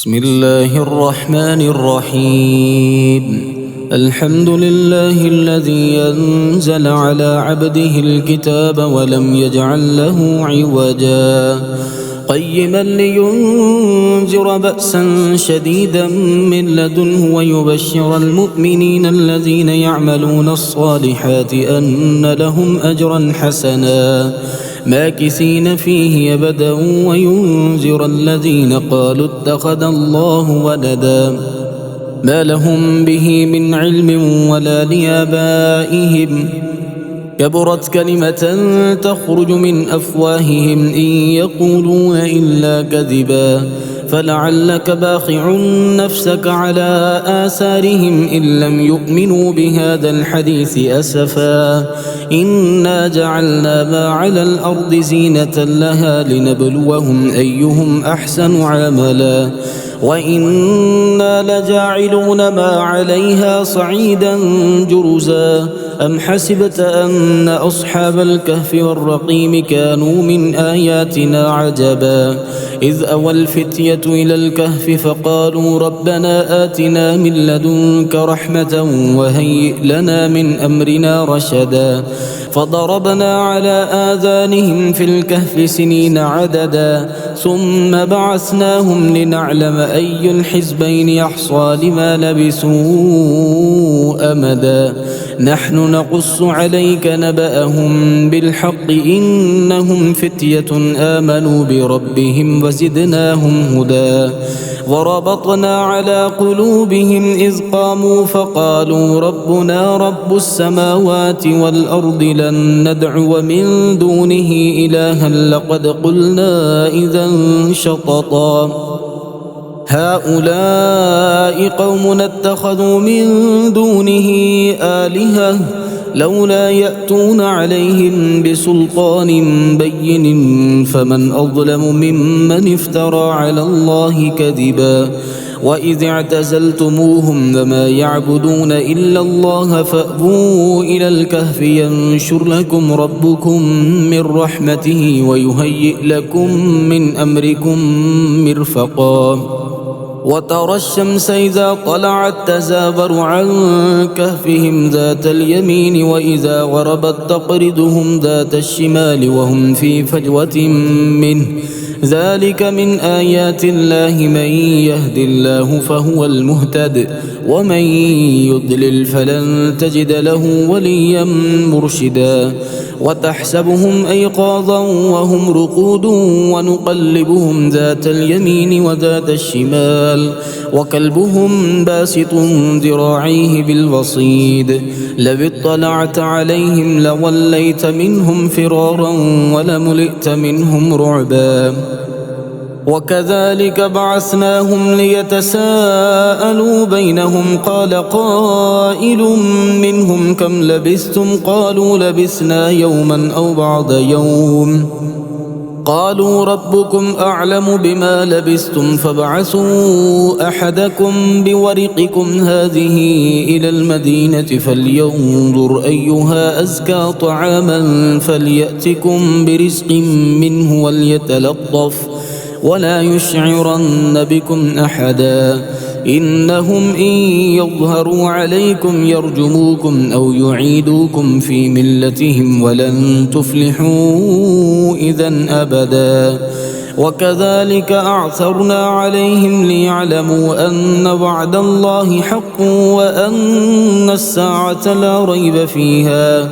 بسم الله الرحمن الرحيم. الحمد لله الذي أنزل على عبده الكتاب ولم يجعل له عوجا قيما لينذر بأسا شديدا من لدنه ويبشر المؤمنين الذين يعملون الصالحات أن لهم أجرا حسنا ماكثين فيه أبدا وينذر الذين قالوا اتخذ الله ولدا ما لهم به من علم ولا لآبائهم كبرت كلمة تخرج من أفواههم إن يقولون إلا كذبا فلعلك باخع نفسك على آثارهم إن لم يؤمنوا بهذا الحديث أسفا إنا جعلنا ما على الأرض زينة لها لنبلوهم أيهم أحسن عملا وإنا لجاعلون ما عليها صعيدا جرزا أم حسبت أن أصحاب الكهف والرقيم كانوا من آياتنا عجبا إذ أوى الفتية إلى الكهف فقالوا ربنا آتنا من لدنك رحمة وهيئ لنا من أمرنا رشدا فضربنا على آذانهم في الكهف سنين عددا ثم بعثناهم لنعلم أي الحزبين يحصى لما لبثوا أمدا نحن نقص عليك نبأهم بالحق إنهم فتية آمنوا بربهم وزدناهم هدى وربطنا على قلوبهم إذ قاموا فقالوا ربنا رب السماوات والأرض لن ندعو من دونه إلها لقد قلنا إذا شططا هؤلاء قوم اتخذوا من دونه آلهة لولا يأتون عليهم بسلطان بين فمن أظلم ممن افترى على الله كذبا وإذ اعتزلتموهم وما يعبدون إلا الله فأووا إلى الكهف ينشر لكم ربكم من رحمته ويهيئ لكم من أمركم مرفقا وترى الشمس إذا طلعت تزاور عن كهفهم ذات اليمين وإذا غربت تقرضهم ذات الشمال وهم في فجوة منه ذلك من آيات الله من يهد الله فهو المهتد ومن يضلل فلن تجد له وليا مرشدا وتحسبهم أيقاظا وهم رقود ونقلبهم ذات اليمين وذات الشمال وكلبهم باسط ذراعيه بالوصيد لو اطلعت عليهم لوليت منهم فرارا ولملئت منهم رعبا وكذلك بعثناهم ليتساءلوا بينهم قال قائل منهم كم لبثتم قالوا لبثنا يوما أو بعض يوم قالوا ربكم أعلم بما لبثتم فابعثوا أحدكم بورقكم هذه إلى المدينة فلينظر أيها أزكى طعاما فليأتكم برزق منه وليتلطف ولا يشعرن بكم أحدا إنهم إن يظهروا عليكم يرجموكم أو يعيدوكم في ملتهم ولن تفلحوا إذن أبدا وكذلك أعثرنا عليهم ليعلموا أن وعد الله حق وأن الساعة لا ريب فيها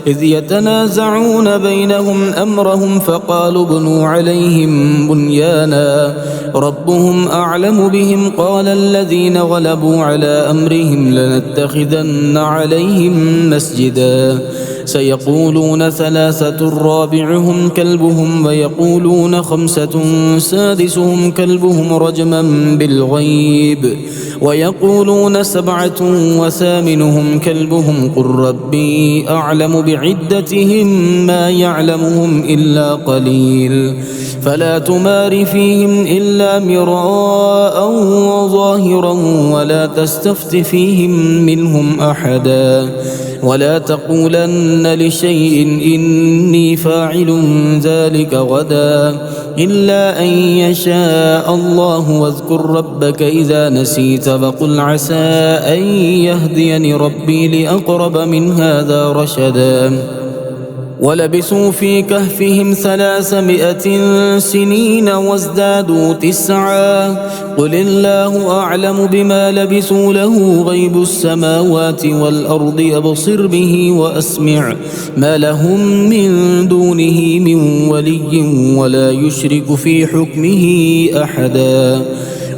إذ يتنازعون بينهم أمرهم فقالوا ابنوا عليهم بنيانا ربهم أعلم بهم قال الذين غلبوا على أمرهم لنتخذن عليهم مسجدا سيقولون ثلاثة رابعهم كلبهم ويقولون خمسة سادسهم كلبهم رجما بالغيب ويقولون سبعة وثامنهم كلبهم قل ربي أعلم بعدتهم ما يعلمهم إلا قليل فلا تمار فيهم إلا مراء ظاهرا ولا تستفت فيهم منهم أحدا ولا تقولن لشيء إني فاعل ذلك غدا إلا أن يشاء الله واذكر ربك إذا نسيت فقل عسى أن يهديني ربي لأقرب من هذا رشدا ولبثوا في كهفهم 300 سنين وازدادوا 9 قل الله أعلم بما لبثوا له غيب السماوات والأرض أبصر به وأسمع ما لهم من دونه من ولي ولا يشرك في حكمه أحدا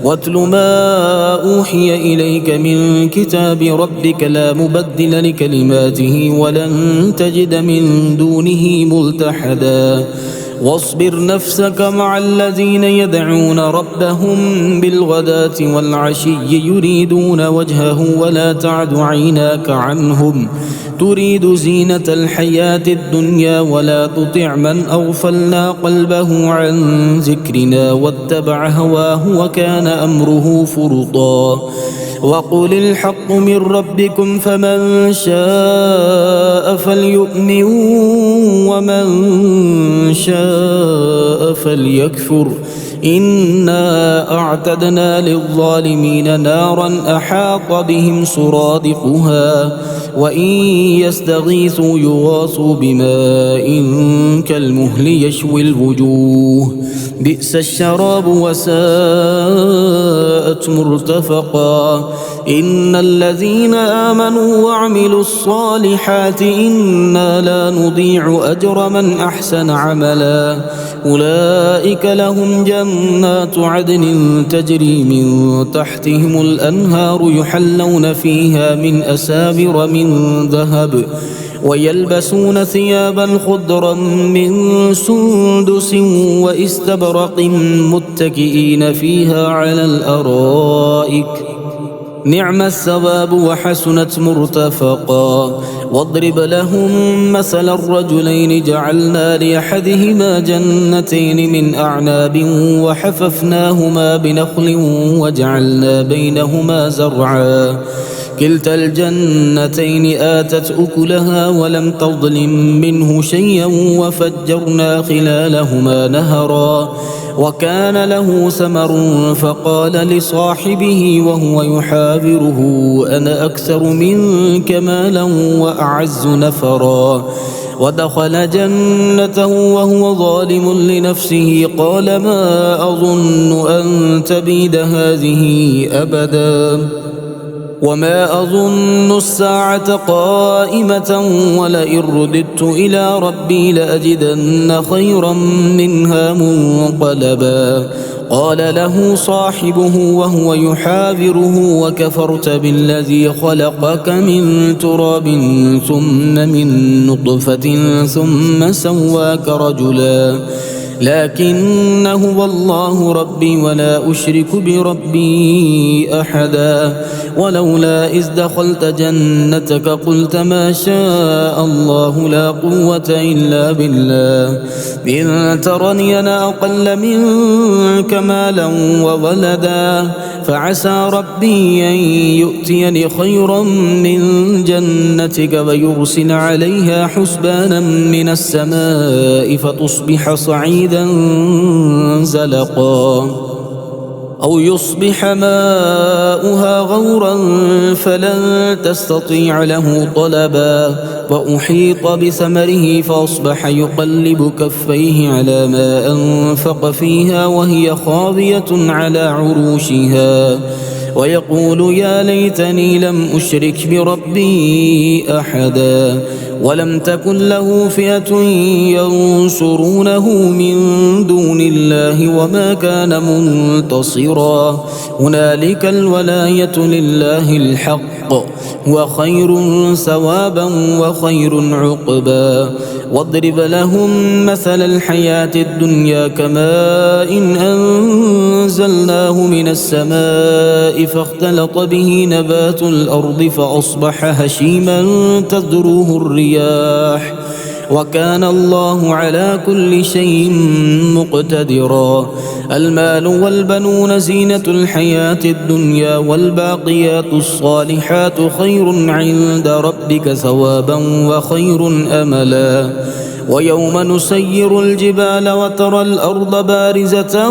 واتل ما أوحي إليك من كتاب ربك لا مبدل لكلماته ولن تجد من دونه ملتحدا واصبر نفسك مع الذين يدعون ربهم بالغداة والعشي يريدون وجهه ولا تعد عيناك عنهم تريد زينة الحياة الدنيا ولا تطع من أغفلنا قلبه عن ذكرنا واتبع هواه وكان أمره فرطا وقل الحق من ربكم فمن شاء فليؤمن ومن شاء فليكفر إنا أعتدنا للظالمين نارا أحاط بهم سرادقها وإن يستغيثوا يغاثوا بماء كالمهل يشوي الوجوه بئس الشراب وساءت مرتفقا إن الذين آمنوا وعملوا الصالحات إنا لا نضيع أجر من أحسن عملا أولئك لهم جنات عدن تجري من تحتهم الأنهار يحلون فيها من أساور من ذهب ويلبسون ثيابا خضرا من سندس واستبرق متكئين فيها على الأرائك نعم الثواب وحسنت مرتفقا واضرب لهم مثل الرجلين جعلنا لأحدهما جنتين من أعناب وحففناهما بنخل وجعلنا بينهما زرعا كلتا الجنتين آتت أكلها ولم تظلم منه شيئا وفجرنا خلالهما نهرا وكان له ثمر فقال لصاحبه وهو يحاوره أنا أكثر منك مالا وأعز نفرا ودخل جنته وهو ظالم لنفسه قال ما أظن أن تبيد هذه أبدا وما أظن الساعة قائمة ولئن رددت إلى ربي لأجدن خيرا منها منقلبا قال له صاحبه وهو يحاوره وكفرت بالذي خلقك من تراب ثم من نطفة ثم سواك رجلا لكن هو الله ربي ولا أشرك بربي أحدا ولولا إذ دخلت جنتك قلت ما شاء الله لا قوة إلا بالله إن ترني أنا أقل منك مالا وولدا فعسى ربي أن يؤتيني خيرا من جنتك ويرسل عليها حسبانا من السماء فتصبح صعيدا زلقا أو يصبح ماؤها غورا فلن تستطيع له طلبا وأحيط بثمره فأصبح يقلب كفيه على ما أنفق فيها وهي خاوية على عروشها ويقول يا ليتني لم أشرك بربي أحدا ولم تكن له فئة ينصرونه من دون الله وما كان منتصرا هنالك الولاية لله الحق وخير ثوابا وخير عقبا واضرب لهم مثل الحياة الدنيا كماء إن أنزلناه من السماء فاختلط به نبات الأرض فأصبح هشيما تذروه الرياح وكان الله على كل شيء مقتدرا. المال والبنون زينة الحياة الدنيا، والباقيات الصالحات خير عند ربك ثوابا وخير أملا. ويوم نسير الجبال وترى الأرض بارزة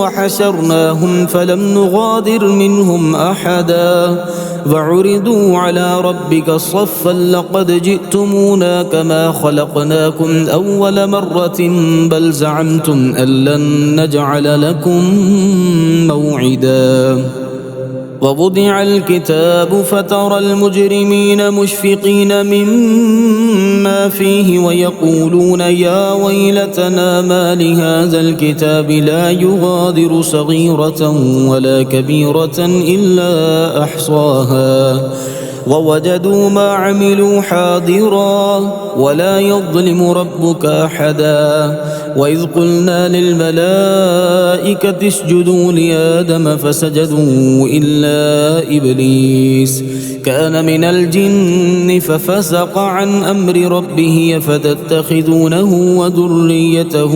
وحشرناهم فلم نغادر منهم أحدا وعرضوا على ربك صفا لقد جئتمونا كما خلقناكم أول مرة بل زعمتم أن لن نجعل لكم موعدا. ووضع الكتاب فترى المجرمين مشفقين مما فيه ويقولون يا ويلتنا ما لهذا الكتاب لا يغادر صغيرة ولا كبيرة إلا أحصاها ووجدوا ما عملوا حاضرا ولا يظلم ربك أحدا. وإذ قلنا للملائكة اسجدوا لآدم فسجدوا إلا إبليس كان من الجن ففسق عن أمر ربه فتتخذونه وذريته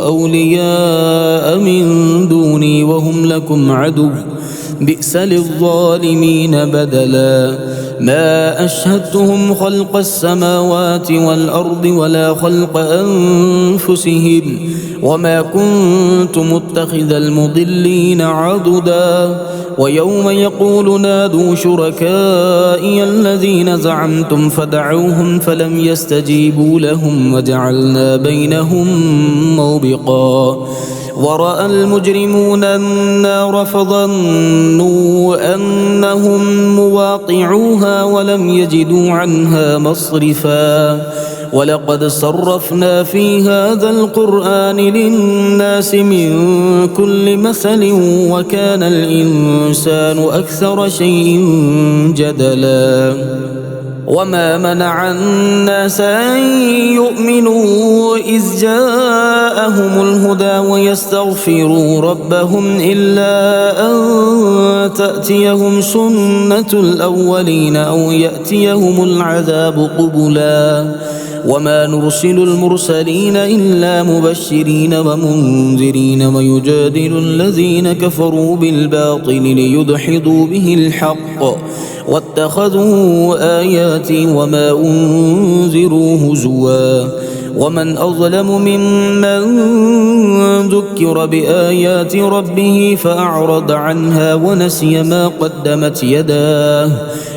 أولياء من دوني وهم لكم عدو بئس للظالمين بدلا. ما أشهدتهم خلق السماوات والأرض ولا خلق أنفسهم وما كنت متخذ المضلين عضدا. ويوم يقول نادوا شركائي الذين زعمتم فدعوهم فلم يستجيبوا لهم وجعلنا بينهم موبقا. ورأى المجرمون النار فظنوا أنهم مواقعوها ولم يجدوا عنها مصرفا. ولقد صرفنا في هذا القرآن للناس من كل مثل وكان الإنسان أكثر شيء جدلا. وما منع الناس أن يؤمنوا إذ جاءهم الهدى ويستغفروا ربهم إلا أن تأتيهم سنة الأولين أو يأتيهم العذاب قبلا. وما نرسل المرسلين إلا مبشرين ومنذرين ويجادل الذين كفروا بالباطل ليدحضوا به الحق واتخذوا آياتي وما أنذروا هزوا. ومن أظلم ممن ذكر بآيات ربه فأعرض عنها ونسي ما قدمت يداه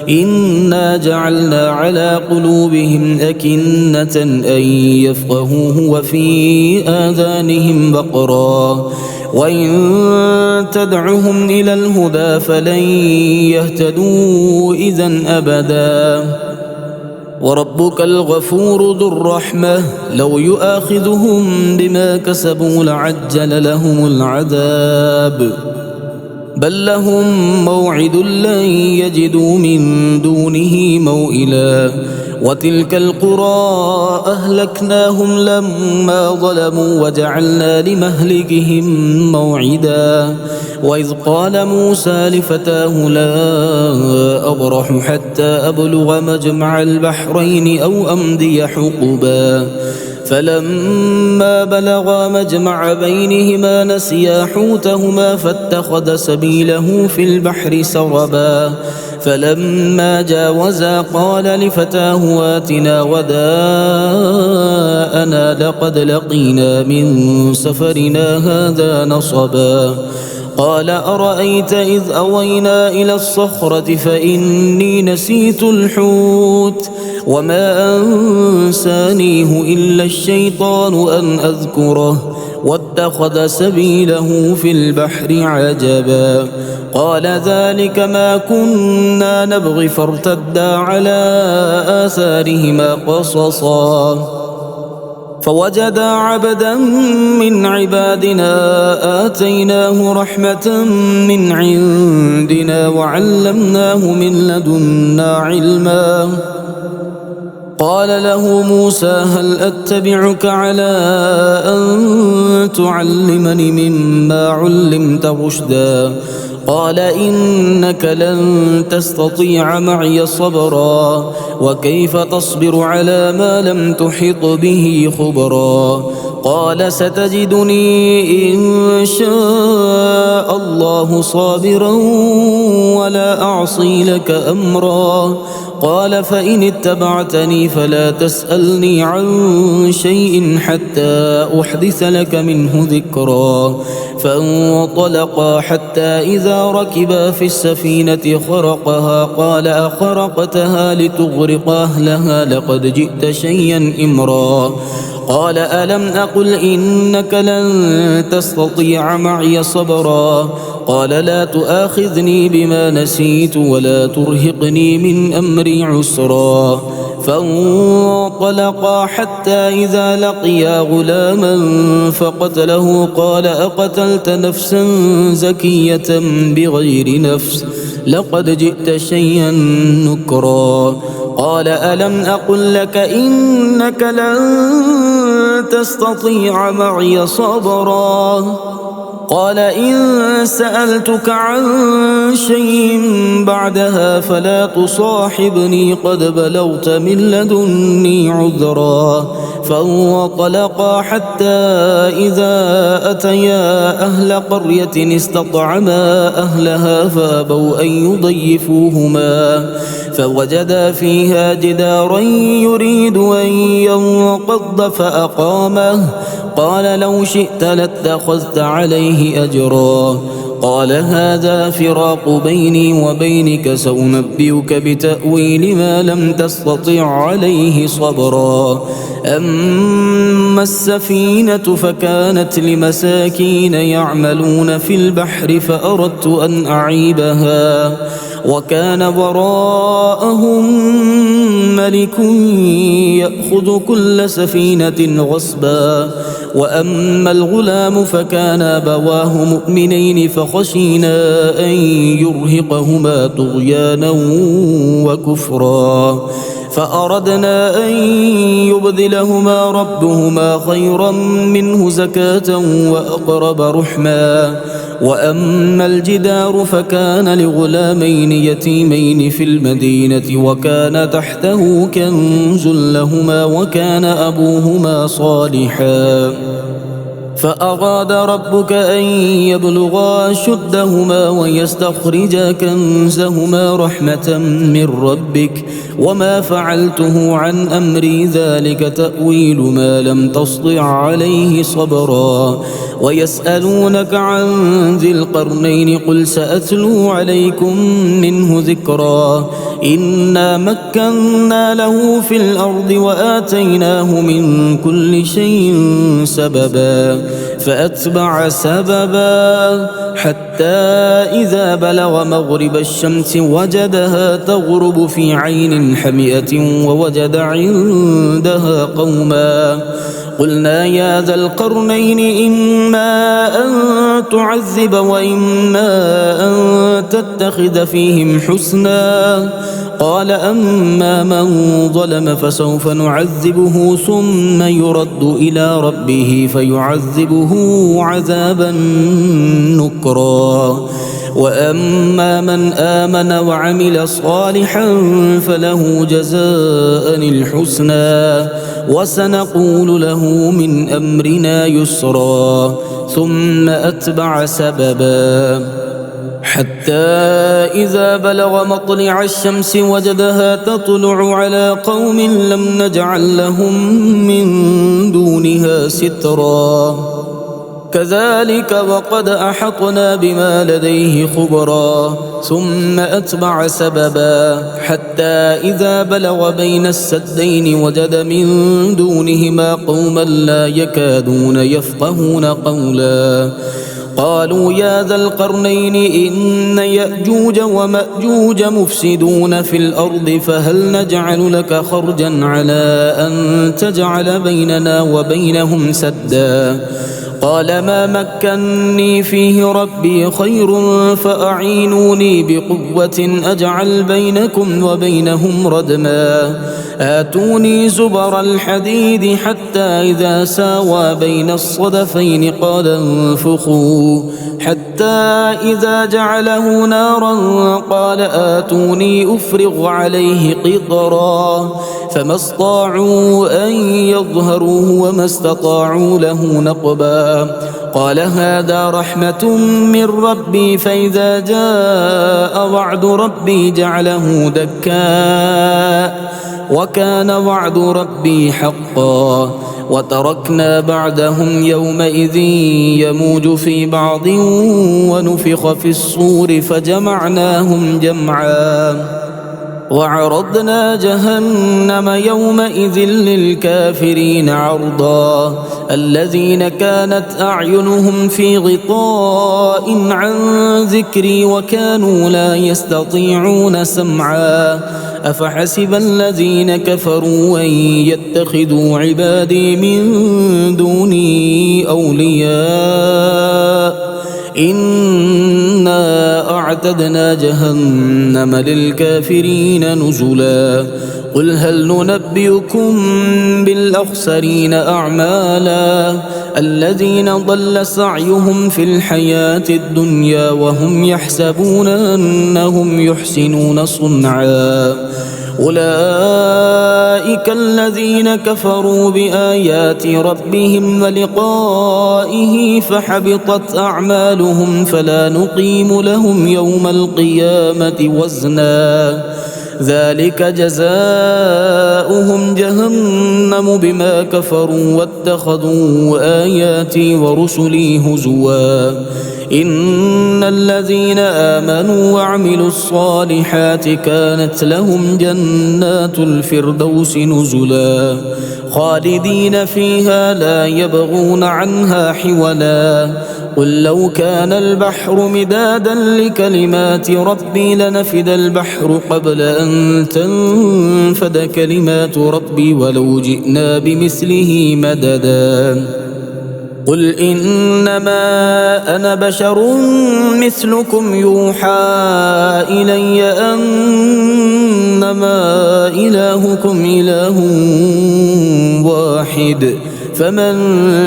إنا جعلنا على قلوبهم أكنة أن يفقهوه وفي آذانهم وقرا وإن تدعهم إلى الهدى فلن يهتدوا إذن أبدا. وربك الغفور ذو الرحمة لو يؤاخذهم بما كسبوا لعجل لهم العذاب بل لهم موعد لن يجدوا من دونه موئلا. وتلك القرى أهلكناهم لما ظلموا وجعلنا لمهلكهم موعدا. وإذ قال موسى لفتاه لا أبرح حتى أبلغ مجمع البحرين أو أمضي حقبا فلما بلغا مجمع بينهما نسيا حوتهما فاتخذ سبيله في البحر سربا. فلما جاوزا قال لفتاه آتنا غداءنا لقد لقينا من سفرنا هذا نصبا. قال أرأيت إذ أوينا إلى الصخرة فإني نسيت الحوت وما أنسانيه إلا الشيطان أن أذكره واتخذ سبيله في البحر عجبا. قال ذلك ما كنا نبغي فارتدا على آثارهما قصصا. فوجدا عبدا من عبادنا آتيناه رحمة من عندنا وعلمناه من لدنا علما قال له موسى هل أتبعك على أن تعلمني مما علمت رشدا قال إنك لن تستطيع معي صبرا وكيف تصبر على ما لم تحط به خبرا قال ستجدني إن شاء الله صابرا ولا أعصي لك أمرا قال فإن اتبعتني فلا تسألني عن شيء حتى أحدث لك منه ذكرا فانطلقا حتى إذا ركبا في السفينة خرقها قال أخرقتها لتغرق أهلها لقد جئت شيئا إمرا قال ألم أقل إنك لن تستطيع معي صبرا قال لا تؤاخذني بما نسيت ولا ترهقني من أمري عسرا فانطلقا حتى إذا لقيا غلاما فقتله قال أقتلت نفسا زكية بغير نفس لقد جئت شيئا نكرا قال ألم أقل لك إنك لن تستطيع معي صبرا قال إن سألتك عن شيء بعدها فلا تصاحبني قد بلغت من لدني عذرا فانطلقا حتى إذا أتيا أهل قرية استطعما أهلها فأبوا أن يضيفوهما فوجدا فيها جدارا يريد أن ينقض فأقامه قال لو شئت لاتخذت عليه أجرا قال هذا فراق بيني وبينك سأنبئك بتأويل ما لم تستطع عليه صبرا أما السفينة فكانت لمساكين يعملون في البحر فأردت أن أعيبها وكان وراءهم ملك يأخذ كل سفينة غصبا وأما الغلام فكان أبواه مؤمنين فخشينا أن يرهقهما طغيانا وكفرا فأردنا أن يبدلهما ربهما خيرا منه زكاة وأقرب رحما وأما الجدار فكان لغلامين يتيمين في المدينة وكان تحته كنز لهما وكان أبوهما صالحا فأراد ربك أن يبلغا أشدهما ويستخرجا كنزهما رحمة من ربك وما فعلته عن أمري ذلك تأويل ما لم تسطع عليه صبرا ويسألونك عن ذي القرنين قل سأتلو عليكم منه ذكرا إنا مكنا له في الأرض وآتيناه من كل شيء سببا فأتبع سببا حتى إذا بلغ مغرب الشمس وجدها تغرب في عين حمئة ووجد عندها قوما قلنا يا ذا القرنين إما أن تعذب وإما أن تتخذ فيهم حسنا قال أما من ظلم فسوف نعذبه ثم يرد إلى ربه فيعذبه عذابا نكرا وأما من آمن وعمل صالحا فله جزاء الحسنى وسنقول له من أمرنا يسرا ثم أتبع سببا حتى إذا بلغ مطلع الشمس وجدها تطلع على قوم لم نجعل لهم من دونها سترا كذلك وقد أحطنا بما لديه خبرا ثم أتبع سببا حتى إذا بلغ بين السدين وجد من دونهما قوما لا يكادون يفقهون قولا قالوا يا ذا القرنين إن يأجوج ومأجوج مفسدون في الأرض فهل نجعل لك خرجا على أن تجعل بيننا وبينهم سدا قال ما مكني فيه ربي خير فأعينوني بقوة أجعل بينكم وبينهم ردما آتوني زبر الحديد حتى إذا ساوى بين الصدفين قال انفخوا حتى إذا جعله نارا قال آتوني أفرغ عليه قطرا فما استطاعوا أن يظهروه وما استطاعوا له نقبا قال هذا رحمة من ربي فإذا جاء وعد ربي جعله دكا وكان وعد ربي حقا وتركنا بعدهم يومئذ يموج في بعض ونفخ في الصور فجمعناهم جمعا وعرضنا جهنم يومئذ للكافرين عرضا الذين كانت أعينهم في غطاء عن ذكري وكانوا لا يستطيعون سمعا أفحسب الذين كفروا أن يتخذوا عبادي من دوني أولياء إنا أعتدنا جهنم للكافرين نزلا قل هل ننبئكم بالأخسرين أعمالا الذين ضل سعيهم في الحياة الدنيا وهم يحسبون أنهم يحسنون صنعا أولئك الذين كفروا بآيات ربهم ولقائه فحبطت أعمالهم فلا نقيم لهم يوم القيامة وزنا ذلك جزاؤهم جهنم بما كفروا واتخذوا آياتي ورسلي هزوا إن الذين آمنوا وعملوا الصالحات كانت لهم جنات الفردوس نزلا خالدين فيها لا يبغون عنها حولا قل لو كان البحر مدادا لكلمات ربي لنفد البحر قبل أن تنفد كلمات ربي ولو جئنا بمثله مددا قل إنما أنا بشر مثلكم يوحى إلي أنما إلهكم إله واحد فمن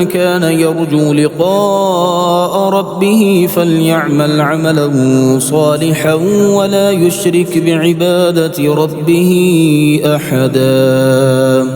كان يرجو لقاء ربه فليعمل عملا صالحا ولا يشرك بعبادة ربه أحدا.